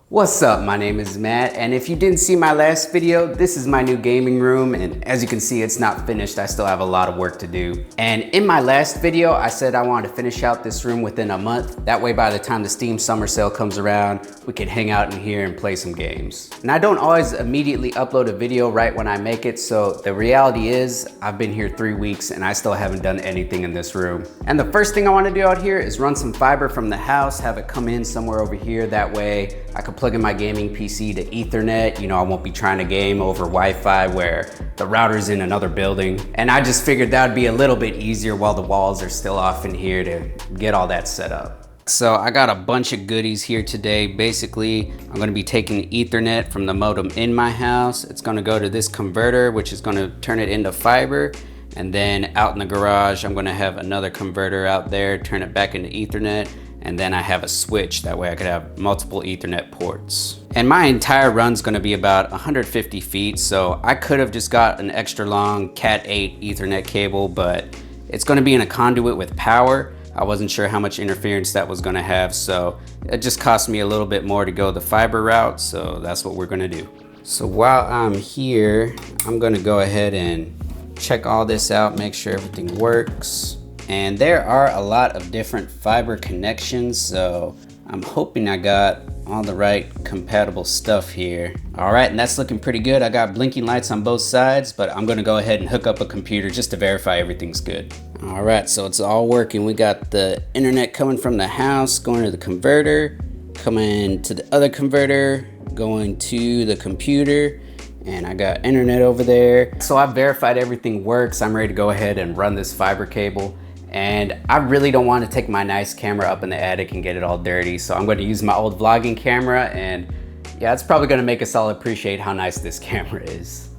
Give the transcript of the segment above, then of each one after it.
What's up, my name is Matt, and if you didn't see my last video, this is my new gaming room, and as you can see, it's not finished. I still have a lot of work to do. And in my last video, I said I wanted to finish out this room within a month. That way, by the time the Steam summer sale comes around, we can hang out in here and play some games. And I don't always immediately upload a video right when I make it, so the reality is, I've been here 3 weeks and I still haven't done anything in this room. And the first thing I want to do out here is run some fiber from the house, have it come in somewhere over here. That way, I can plug in my gaming PC to Ethernet. You know, I won't be trying to game over Wi-Fi where the router's in another building. And I just figured that would be a little bit easier while the walls are still off in here to get all that set up. So I got a bunch of goodies here today. Basically, I'm gonna be taking Ethernet from the modem in my house. It's gonna go to this converter, which is gonna turn it into fiber. And then out in the garage, I'm gonna have another converter out there, turn it back into Ethernet. And then I have a switch, that way I could have multiple Ethernet ports. And my entire run's gonna be about 150 feet, so I could have just got an extra long Cat 8 Ethernet cable, but it's gonna be in a conduit with power. I wasn't sure how much interference that was gonna have, so it just cost me a little bit more to go the fiber route, so that's what we're gonna do. So while I'm here, I'm gonna go ahead and check all this out, make sure everything works. And there are a lot of different fiber connections, so I'm hoping I got all the right compatible stuff here. All right, and that's looking pretty good. I got blinking lights on both sides, but I'm gonna go ahead and hook up a computer just to verify everything's good. All right, so it's all working. We got the internet coming from the house, going to the converter, coming to the other converter, going to the computer, and I got internet over there. So I've verified everything works. I'm ready to go ahead and run this fiber cable. And I really don't want to take my nice camera up in the attic and get it all dirty. So I'm going to use my old vlogging camera, and yeah, it's probably going to make us all appreciate how nice this camera is.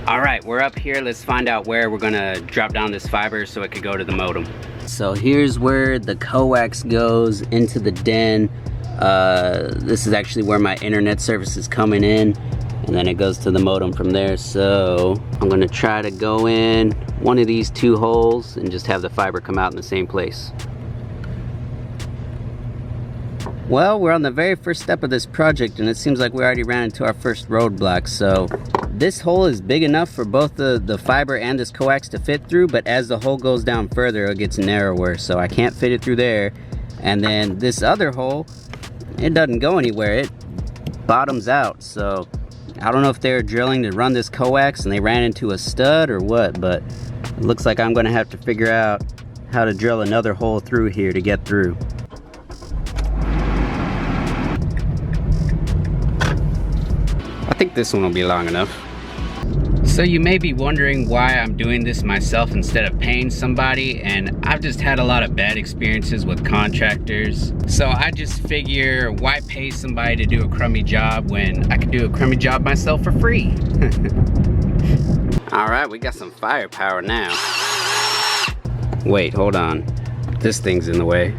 All right, we're up here. Let's find out where we're going to drop down this fiber so it could go to the modem. So here's where the coax goes into the den. This is actually where my internet service is coming in. And then it goes to the modem from there. So I'm gonna try to go in one of these two holes and just have the fiber come out in the same place. Well, we're on the very first step of this project, and it seems like we already ran into our first roadblock. So this hole is big enough for both the fiber and this coax to fit through, but as the hole goes down further, it gets narrower, so I can't fit it through there. And then this other hole, it doesn't go anywhere, it bottoms out. So I don't know if they're drilling to run this coax and they ran into a stud or what, but it looks like I'm gonna have to figure out how to drill another hole through here to get through. I think this one will be long enough. So you may be wondering why I'm doing this myself instead of paying somebody, and I've just had a lot of bad experiences with contractors. So I just figure, why pay somebody to do a crummy job when I can do a crummy job myself for free? All right, we got some firepower now. Wait, hold on. This thing's in the way.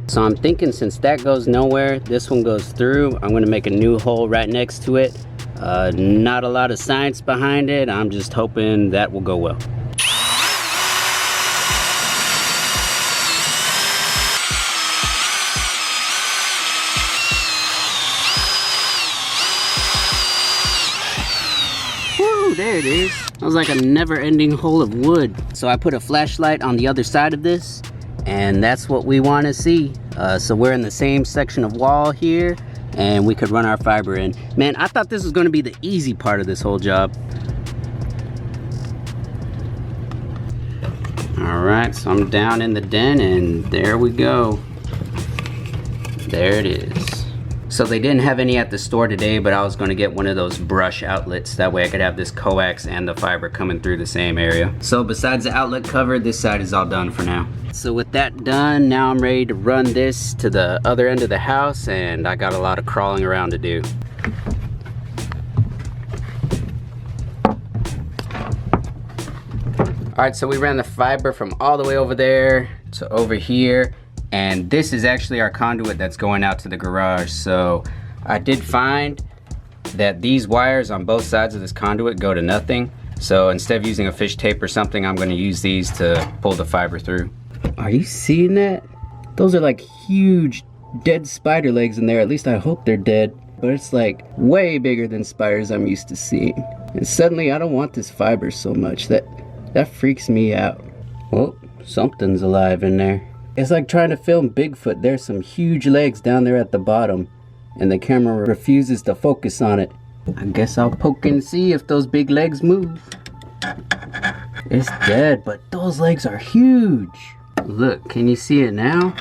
So I'm thinking, since that goes nowhere, this one goes through. I'm gonna make a new hole right next to it. Not a lot of science behind it. I'm just hoping that will go well. Woo, there it is. That was like a never-ending hole of wood. So I put a flashlight on the other side of this, and that's what we want to see. So we're in the same section of wall here, and we could run our fiber in. Man, I thought this was going to be the easy part of this whole job. All right, so I'm down in the den, and there we go. There it is. So they didn't have any at the store today, but I was going to get one of those brush outlets. That way I could have this coax and the fiber coming through the same area. So besides the outlet cover, this side is all done for now. So with that done, now I'm ready to run this to the other end of the house, and I got a lot of crawling around to do. All right, so we ran the fiber from all the way over there to over here. And this is actually our conduit that's going out to the garage. So I did find that these wires on both sides of this conduit go to nothing. So instead of using a fish tape or something, I'm gonna use these to pull the fiber through. Are you seeing that? Those are like huge dead spider legs in there. At least I hope they're dead. But it's like way bigger than spiders I'm used to seeing. And suddenly I don't want this fiber so much. That freaks me out. Well, something's alive in there. It's like trying to film Bigfoot. There's some huge legs down there at the bottom, and the camera refuses to focus on it. I guess I'll poke and see if those big legs move. It's dead, but those legs are huge. Look, can you see it now?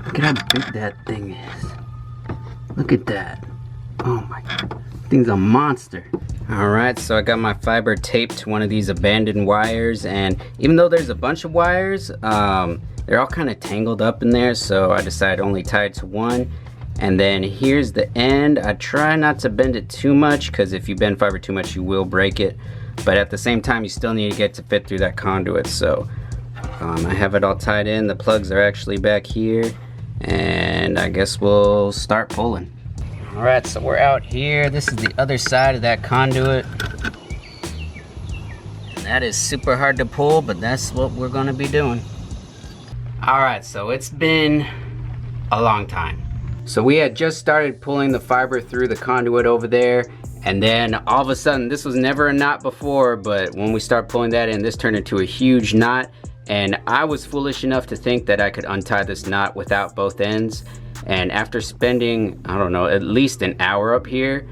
Look at how big that thing is. Look at that. Oh my God, thing's a monster. All right, so I got my fiber taped to one of these abandoned wires, and even though there's a bunch of wires, they're all kind of tangled up in there, so I decided to only tie it to one. And then here's the end. I try not to bend it too much, because if you bend fiber too much, you will break it. But at the same time, you still need to get to fit through that conduit. So I have it all tied in. The plugs are actually back here, and I guess we'll start pulling. All right, so we're out here. This is the other side of that conduit. And that is super hard to pull, but that's what we're gonna be doing. All right, so it's been a long time. So we had just started pulling the fiber through the conduit over there, and then all of a sudden, this was never a knot before, but when we start pulling that in, this turned into a huge knot. And I was foolish enough to think that I could untie this knot without both ends. And after spending, I don't know, at least an hour up here,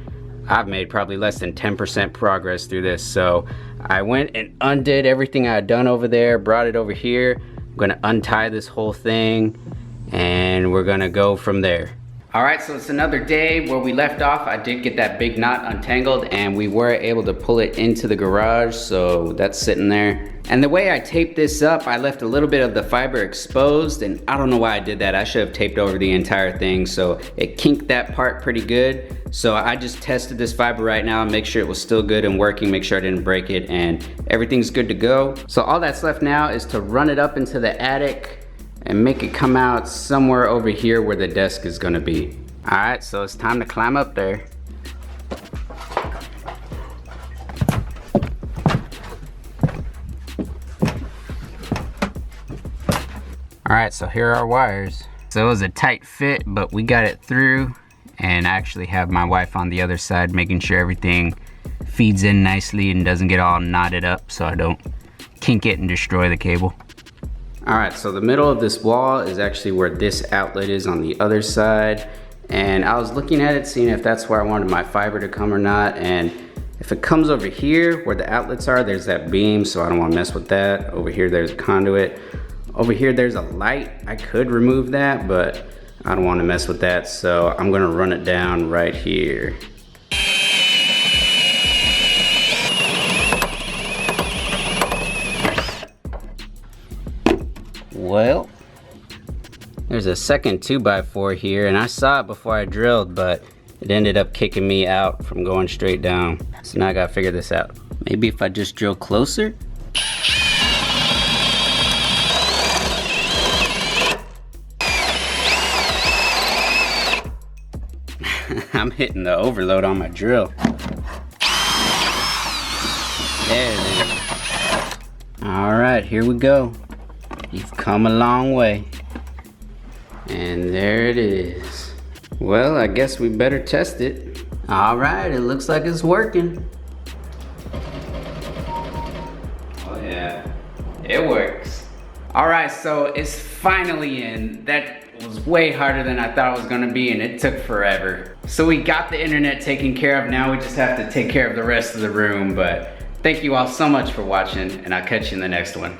I've made probably less than 10% progress through this. So I went and undid everything I had done over there, brought it over here. I'm gonna untie this whole thing, and we're gonna go from there. All right, so it's another day where we left off. I did get that big knot untangled, and we were able to pull it into the garage, so that's sitting there. And the way I taped this up, I left a little bit of the fiber exposed, and I don't know why I did that. I should have taped over the entire thing, so it kinked that part pretty good. So I just tested this fiber right now and make sure it was still good and working, make sure I didn't break it, and everything's good to go. So all that's left now is to run it up into the attic and make it come out somewhere over here where the desk is gonna be. All right, so it's time to climb up there. All right, so here are our wires. So it was a tight fit, but we got it through, and I actually have my wife on the other side making sure everything feeds in nicely and doesn't get all knotted up so I don't kink it and destroy the cable. All right, so the middle of this wall is actually where this outlet is on the other side. And I was looking at it, seeing if that's where I wanted my fiber to come or not. And if it comes over here where the outlets are, there's that beam, so I don't wanna mess with that. Over here, there's a conduit. Over here, there's a light. I could remove that, but I don't wanna mess with that. So I'm gonna run it down right here. Well, there's a second 2x4 here, and I saw it before I drilled, but it ended up kicking me out from going straight down. So now I gotta figure this out. Maybe if I just drill closer? I'm hitting the overload on my drill. There it is. All right, here we go. You've come a long way. And there it is. Well, I guess we better test it. All right, it looks like it's working. Oh yeah, it works. All right, so it's finally in. That was way harder than I thought it was gonna be, and it took forever. So we got the internet taken care of. Now we just have to take care of the rest of the room, but thank you all so much for watching, and I'll catch you in the next one.